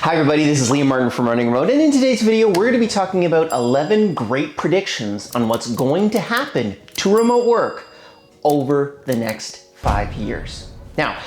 Hi everybody, this is Liam Martin from Running Remote, and in today's video we're going to be talking about 11 great predictions on what's going to happen to remote work over the next 5 years. Now,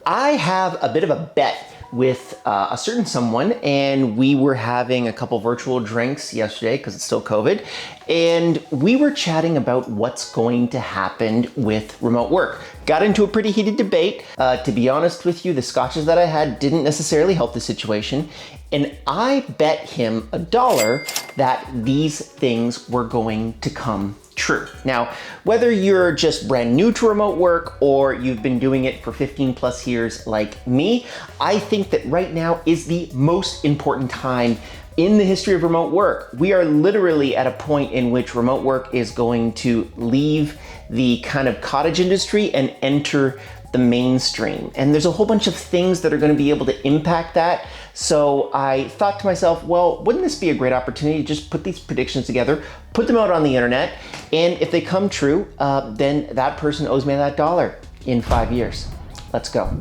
I have a bit of a bet with a certain someone, and we were having a couple virtual drinks yesterday because it's still COVID, and we were chatting about what's going to happen with remote work. Got into a pretty heated debate. To be honest with you, the scotches that I had didn't necessarily help the situation, and I bet him $1 that these things were going to come true. Now, whether you're just brand new to remote work or you've been doing it for 15 plus years like me, I think that right now is the most important time in the history of remote work. We are literally at a point in which remote work is going to leave the kind of cottage industry and enter the mainstream. And there's a whole bunch of things that are going to be able to impact that. So I thought to myself, well, wouldn't this be a great opportunity to just put these predictions together, put them out on the internet, and if they come true, then that person owes me that $1 in 5 years. Let's go.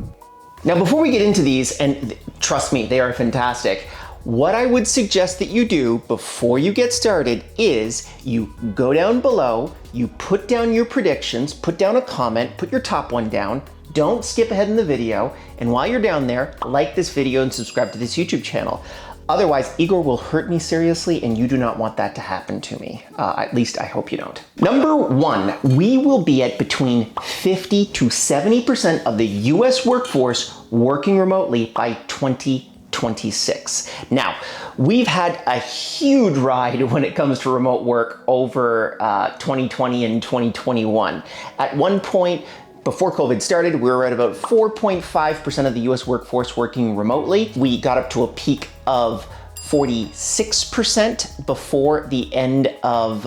Now, before we get into these, and trust me, they are fantastic, what I would suggest that you do before you get started is you go down below, you put down your predictions, put down a comment, put your top one down, don't skip ahead in the video, and while you're down there, like this video and subscribe to this YouTube channel. Otherwise, Igor will hurt me seriously, and you do not want that to happen to me. At least I hope you don't. Number one, we will be at between 50 to 70% of the US workforce working remotely by 2026. Now, we've had a huge ride when it comes to remote work over 2020 and 2021. At one point, before COVID started, we were at about 4.5% of the US workforce working remotely. We got up to a peak of 46% before the end of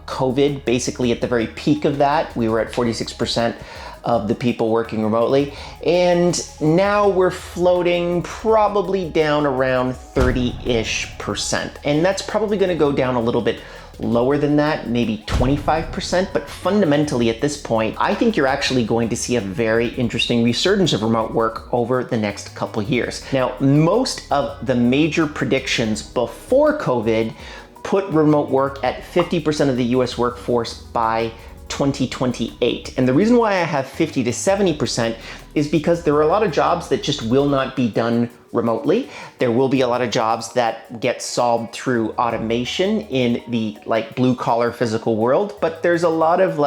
COVID. Basically, at the very peak of that, we were at 46% of the people working remotely. And now we're floating probably down around 30-ish%. And that's probably gonna go down a little bit lower than that, maybe 25%, but fundamentally at this point, I think you're actually going to see a very interesting resurgence of remote work over the next couple years. Now, most of the major predictions before COVID put remote work at 50% of the US workforce by 2028. And the reason why I have 50 to 70% is because there are a lot of jobs that just will not be done remotely. There will be a lot of jobs that get solved through automation in the blue collar physical world, but there's a lot of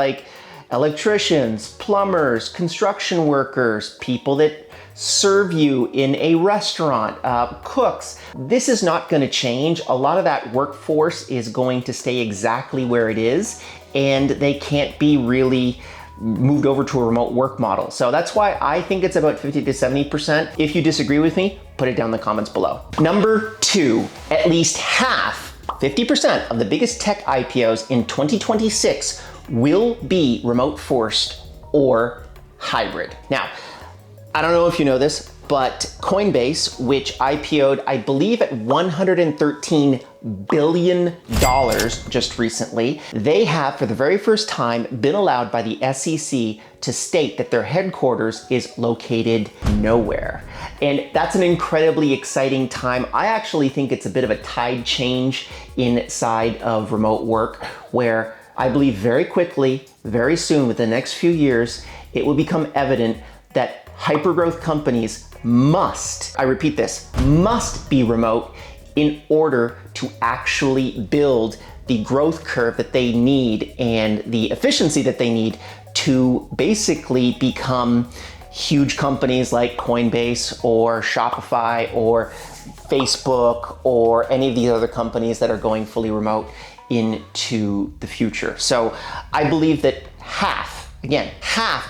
electricians, plumbers, construction workers, people that serve you in a restaurant, cooks. This is not going to change. A lot of that workforce is going to stay exactly where it is, and they can't be really moved over to a remote work model. So that's why I think it's about 50 to 70%. If you disagree with me, put it down in the comments below. Number two, at least half, 50% of the biggest tech IPOs in 2026 will be remote first or hybrid. Now, I don't know if you know this, but Coinbase, which IPO'd, I believe, at $113 billion just recently, they have, for the very first time, been allowed by the SEC to state that their headquarters is located nowhere. And that's an incredibly exciting time. I actually think it's a bit of a tide change inside of remote work, where I believe very quickly, very soon, within the next few years, it will become evident that hypergrowth companies must, I repeat this, must be remote in order to actually build the growth curve that they need and the efficiency that they need to basically become huge companies like Coinbase or Shopify or Facebook or any of these other companies that are going fully remote into the future. So I believe that half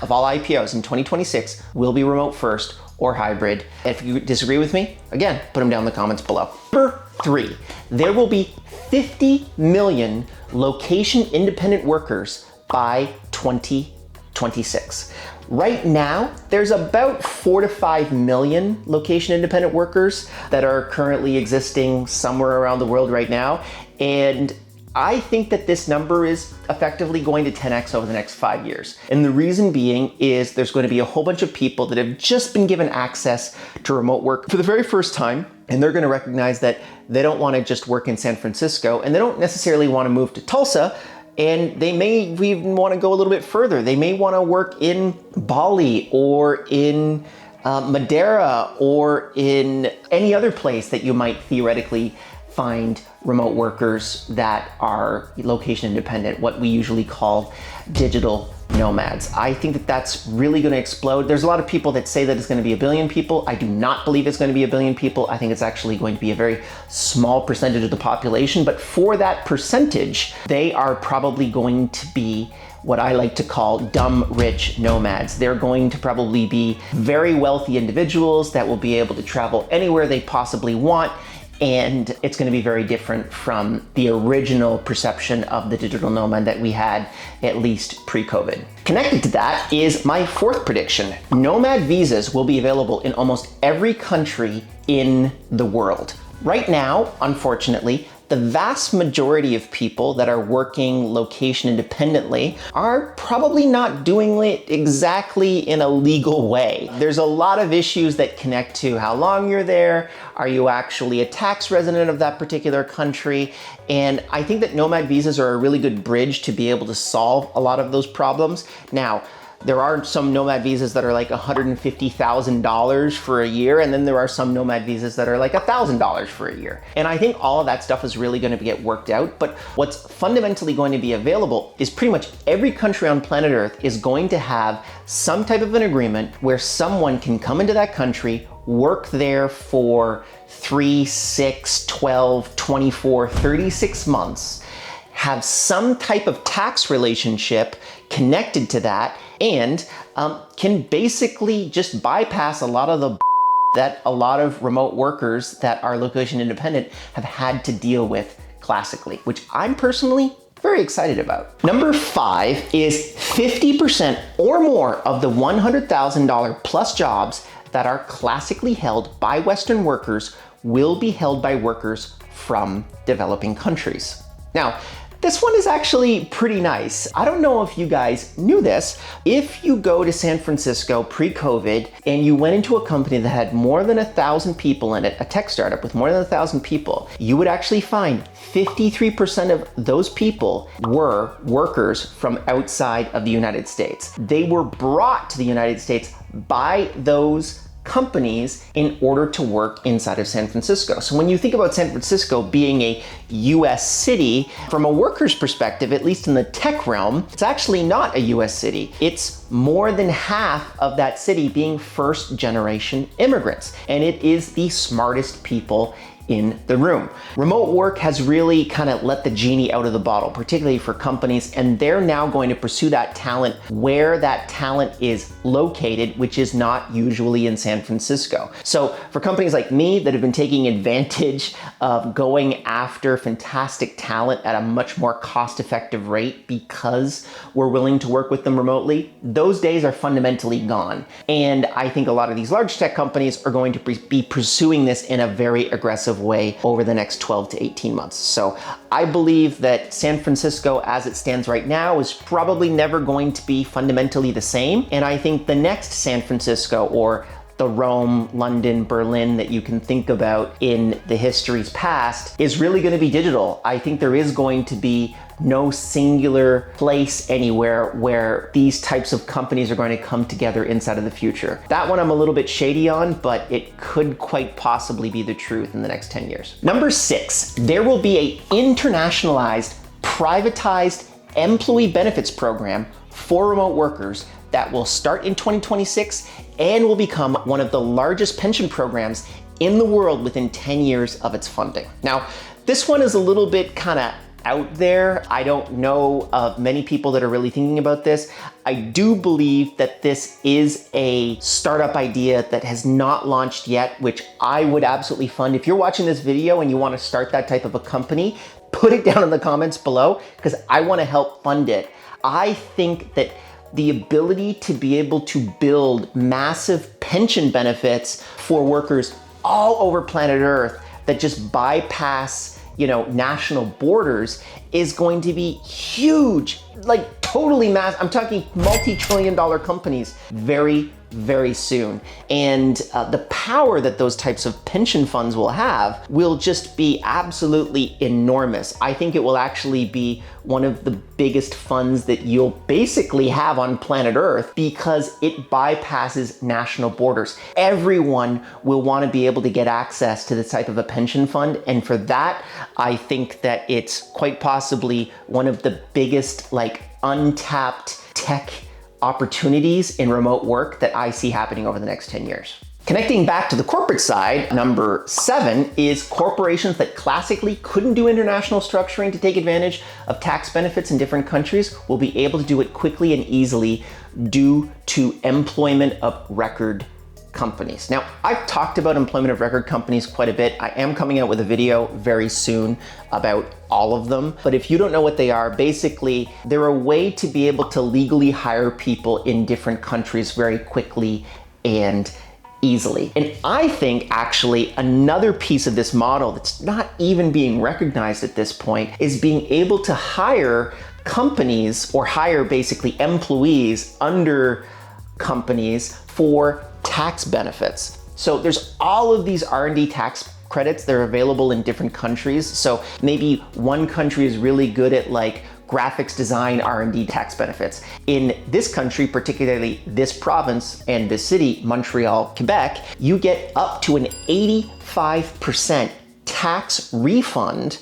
of all IPOs in 2026 will be remote first or hybrid. If you disagree with me, again, put them down in the comments below. Number three, there will be 50 million location independent workers by 2026. Right now, there's about 4 to 5 million location independent workers that are currently existing somewhere around the world right now. And I think that this number is effectively going to 10x over the next 5 years. And the reason being is there's going to be a whole bunch of people that have just been given access to remote work for the very first time. And they're going to recognize that they don't want to just work in San Francisco, and they don't necessarily want to move to Tulsa. And they may even want to go a little bit further. They may want to work in Bali or in Madeira or in any other place that you might theoretically find remote workers that are location independent, what we usually call digital nomads. I think that that's really going to explode. There's a lot of people that say that it's going to be 1 billion people. I do not believe it's going to be 1 billion people. I think it's actually going to be a very small percentage of the population, but for that percentage, they are probably going to be what I like to call dumb rich nomads. They're going to probably be very wealthy individuals that will be able to travel anywhere they possibly want. And it's going to be very different from the original perception of the digital nomad that we had, at least pre-COVID. Connected to that is my fourth prediction. Nomad visas will be available in almost every country in the world. Right now, unfortunately, the vast majority of people that are working location independently are probably not doing it exactly in a legal way. There's a lot of issues that connect to how long you're there. Are you actually a tax resident of that particular country? And I think that nomad visas are a really good bridge to be able to solve a lot of those problems. Now, there are some nomad visas that are like $150,000 for a year, and then there are some nomad visas that are like $1,000 for a year. And I think all of that stuff is really going to get worked out. But what's fundamentally going to be available is pretty much every country on planet Earth is going to have some type of an agreement where someone can come into that country, work there for 3, 6, 12, 24, 36 months, have some type of tax relationship connected to that, and can basically just bypass a lot of the that a lot of remote workers that are location independent have had to deal with classically, which I'm personally very excited about. Number 5 is 50% or more of the $100,000 plus jobs that are classically held by Western workers will be held by workers from developing countries. Now, this one is actually pretty nice. I don't know if you guys knew this. If you go to San Francisco pre-COVID and you went into a company that had more than 1,000 people in it, a tech startup with more than 1,000 people, you would actually find 53% of those people were workers from outside of the United States. They were brought to the United States by those companies in order to work inside of San Francisco. So when you think about San Francisco being a US city, from a worker's perspective, at least in the tech realm, it's actually not a US city. It's more than half of that city being first generation immigrants. And it is the smartest people in the room. Remote work has really kind of let the genie out of the bottle, particularly for companies, and they're now going to pursue that talent where that talent is located, which is not usually in San Francisco. So for companies like me that have been taking advantage of going after fantastic talent at a much more cost-effective rate because we're willing to work with them remotely, those days are fundamentally gone. And I think a lot of these large tech companies are going to be pursuing this in a very aggressive way over the next 12 to 18 months. So I believe that San Francisco, as it stands right now, is probably never going to be fundamentally the same. And I think the next San Francisco, or the Rome, London, Berlin that you can think about in the history's past, is really going to be digital. I think there is going to be no singular place anywhere where these types of companies are going to come together inside of the future. That one I'm a little bit shady on, but it could quite possibly be the truth in the next 10 years. Number 6, there will be a internationalized, privatized employee benefits program for remote workers that will start in 2026 and will become one of the largest pension programs in the world within 10 years of its funding. Now, this one is a little bit kind of out there. I don't know of many people that are really thinking about this. I do believe that this is a startup idea that has not launched yet, which I would absolutely fund. If you're watching this video and you want to start that type of a company, put it down in the comments below because I want to help fund it. I think that the ability to be able to build massive pension benefits for workers all over planet Earth that just bypass national borders is going to be huge, like totally massive. I'm talking multi-trillion-dollar companies very soon. And the power that those types of pension funds will have will just be absolutely enormous. I think it will actually be one of the biggest funds that you'll basically have on planet Earth because it bypasses national borders. Everyone will want to be able to get access to this type of a pension fund. And for that, I think that it's quite possibly one of the biggest, untapped tech opportunities in remote work that I see happening over the next 10 years. Connecting back to the corporate side, number 7 is corporations that classically couldn't do international structuring to take advantage of tax benefits in different countries will be able to do it quickly and easily due to employment of record companies. Now, I've talked about employment of record companies quite a bit. I am coming out with a video very soon about all of them. But if you don't know what they are, basically, they're a way to be able to legally hire people in different countries very quickly and easily. And I think actually another piece of this model that's not even being recognized at this point is being able to hire companies or hire basically employees under companies for tax benefits. So there's all of these R&D tax credits that are available in different countries. So maybe one country is really good at graphics design R&D tax benefits. In this country, particularly this province and this city, Montreal, Quebec, you get up to an 85% tax refund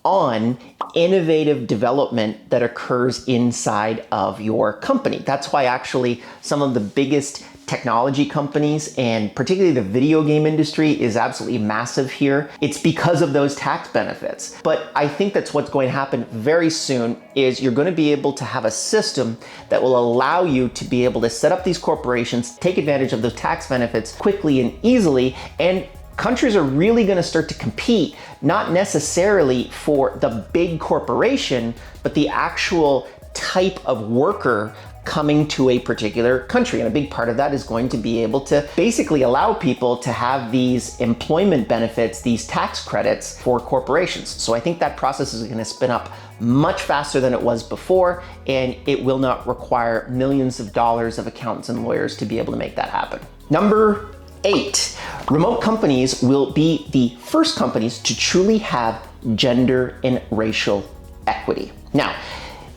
on innovative development that occurs inside of your company. That's why actually some of the biggest technology companies and particularly the video game industry is absolutely massive here. It's because of those tax benefits. But I think that's what's going to happen very soon is you're going to be able to have a system that will allow you to be able to set up these corporations, take advantage of those tax benefits quickly and easily, and countries are really going to start to compete, not necessarily for the big corporation, but the actual type of worker coming to a particular country. And a big part of that is going to be able to basically allow people to have these employment benefits, these tax credits for corporations. So I think that process is going to spin up much faster than it was before, and it will not require millions of dollars of accountants and lawyers to be able to make that happen. Number 8, remote companies will be the first companies to truly have gender and racial equity. Now,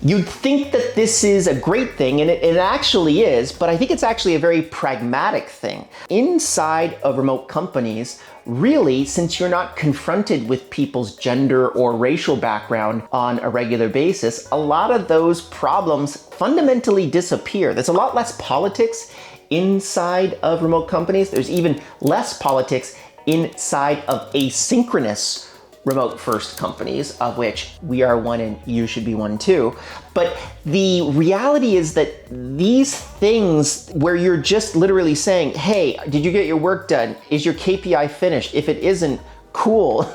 you'd think that this is a great thing, and it actually is, but I think it's actually a very pragmatic thing. Inside of remote companies, really, since you're not confronted with people's gender or racial background on a regular basis, a lot of those problems fundamentally disappear. There's a lot less politics inside of remote companies. There's even less politics inside of asynchronous remote first companies, of which we are one and you should be one too. But the reality is that these things where you're just literally saying, hey, did you get your work done? Is your KPI finished? If it isn't, cool,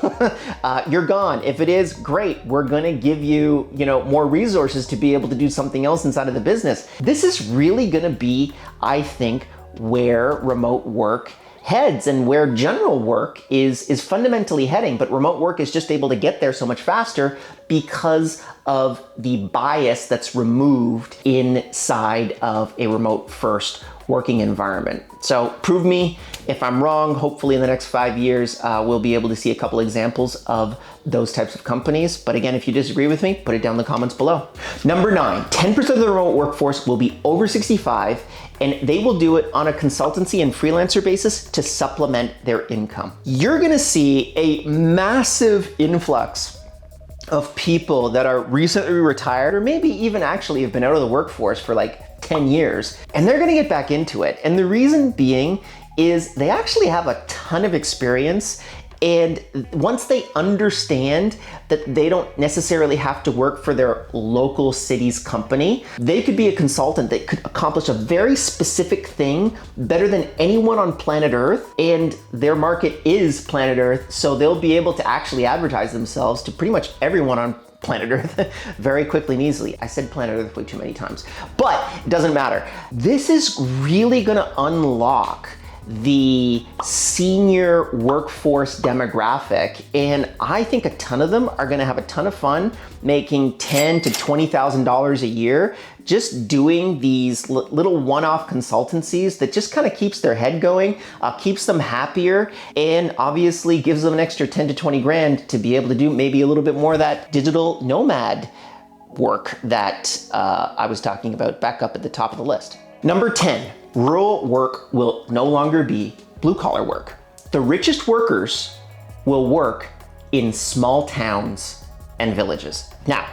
you're gone. If it is, great, we're gonna give you, more resources to be able to do something else inside of the business. This is really gonna be, I think, where remote work heads and where general work is fundamentally heading, but remote work is just able to get there so much faster because of the bias that's removed inside of a remote first working environment. So prove me if I'm wrong. Hopefully in the next 5 years, we'll be able to see a couple examples of those types of companies. But again, if you disagree with me, put it down in the comments below. Number 9, 10% of the remote workforce will be over 65, and they will do it on a consultancy and freelancer basis to supplement their income. You're gonna see a massive influx of people that are recently retired or maybe even actually have been out of the workforce for 10 years, and they're gonna get back into it. And the reason being is they actually have a ton of experience, and once they understand that they don't necessarily have to work for their local city's company, they could be a consultant that could accomplish a very specific thing better than anyone on planet Earth, and their market is planet Earth, so they'll be able to actually advertise themselves to pretty much everyone on planet Earth very quickly and easily. I said planet Earth way too many times, but it doesn't matter. This is really gonna unlock the senior workforce demographic, and I think a ton of them are gonna have a ton of fun making $10,000 to $20,000 a year just doing these little one-off consultancies that just kind of keeps their head going, keeps them happier, and obviously gives them an extra 10 to 20 grand to be able to do maybe a little bit more of that digital nomad work that I was talking about back up at the top of the list. Number 10, rural work will no longer be blue-collar work. The richest workers will work in small towns and villages. Now,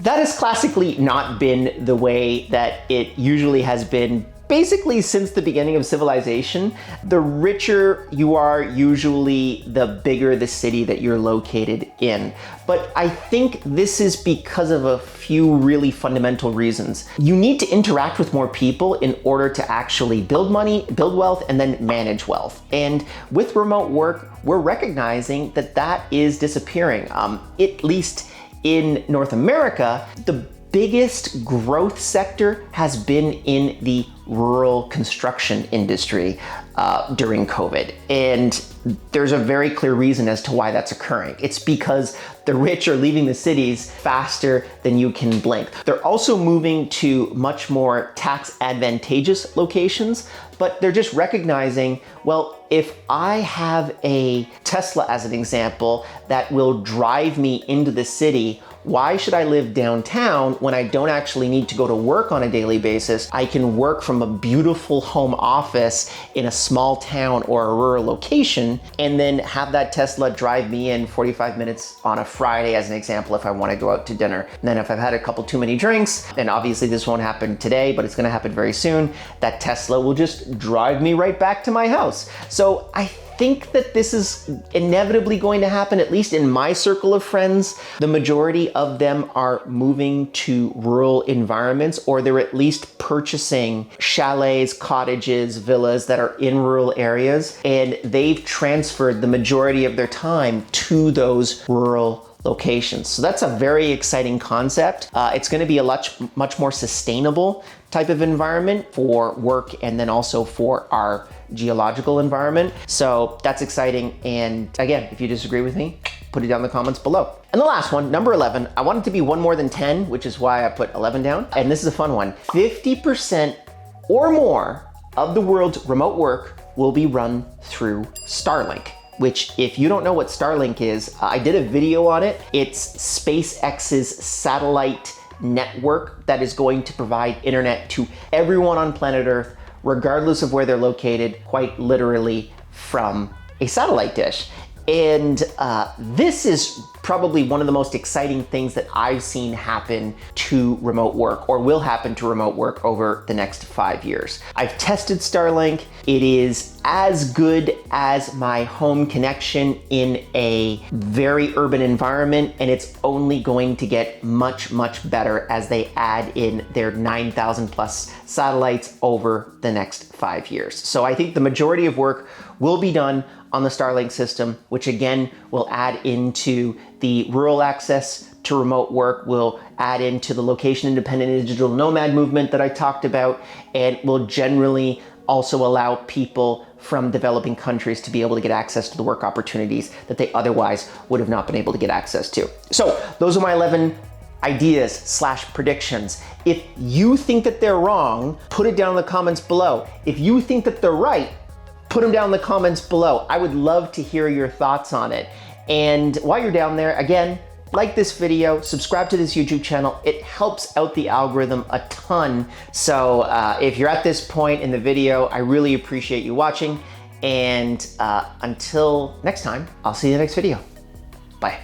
that has classically not been the way that it usually has been basically since the beginning of civilization. The richer you are, usually the bigger the city that you're located in. But I think this is because of a few really fundamental reasons. You need to interact with more people in order to actually build money, build wealth, and then manage wealth. And with remote work, we're recognizing that that is disappearing. At least in North America, the biggest growth sector has been in the rural construction industry during COVID. And there's a very clear reason as to why that's occurring. It's because the rich are leaving the cities faster than you can blink. They're also moving to much more tax advantageous locations, but they're just recognizing, well, if I have a Tesla as an example that will drive me into the city, why should I live downtown when I don't actually need to go to work on a daily basis? I can work from a beautiful home office in a small town or a rural location and then have that Tesla drive me in 45 minutes on a Friday as an example if I want to go out to dinner. And then if I've had a couple too many drinks, and obviously this won't happen today, but it's going to happen very soon, that Tesla will just drive me right back to my house. So I think that this is inevitably going to happen, at least in my circle of friends. The majority of them are moving to rural environments, or they're at least purchasing chalets, cottages, villas that are in rural areas, and they've transferred the majority of their time to those rural locations. So that's a very exciting concept. It's going to be a much more sustainable type of environment for work and then also for our geological environment. So that's exciting. And again, if you disagree with me, put it down in the comments below. And the last one, number 11, I want it to be one more than 10, which is why I put 11 down. And this is a fun one. 50% or more of the world's remote work will be run through Starlink, which if you don't know what Starlink is, I did a video on it. It's SpaceX's satellite network that is going to provide internet to everyone on planet Earth, regardless of where they're located, quite literally from a satellite dish. And this is probably one of the most exciting things that I've seen happen to remote work, or will happen to remote work over the next 5 years. I've tested Starlink. It is as good as my home connection in a very urban environment, and it's only going to get much, much better as they add in their 9,000 plus satellites over the next 5 years. So I think the majority of work will be done on the Starlink system, which again will add into the rural access to remote work, will add into the location independent digital nomad movement that I talked about, and will generally also allow people from developing countries to be able to get access to the work opportunities that they otherwise would have not been able to get access to. So those are my 11 ideas / predictions. If you think that they're wrong, put it down in the comments below. If you think that they're right, put them down in the comments below. I would love to hear your thoughts on it. And while you're down there, again, like this video, subscribe to this YouTube channel. It helps out the algorithm a ton. So if you're at this point in the video, I really appreciate you watching. And until next time, I'll see you in the next video. Bye.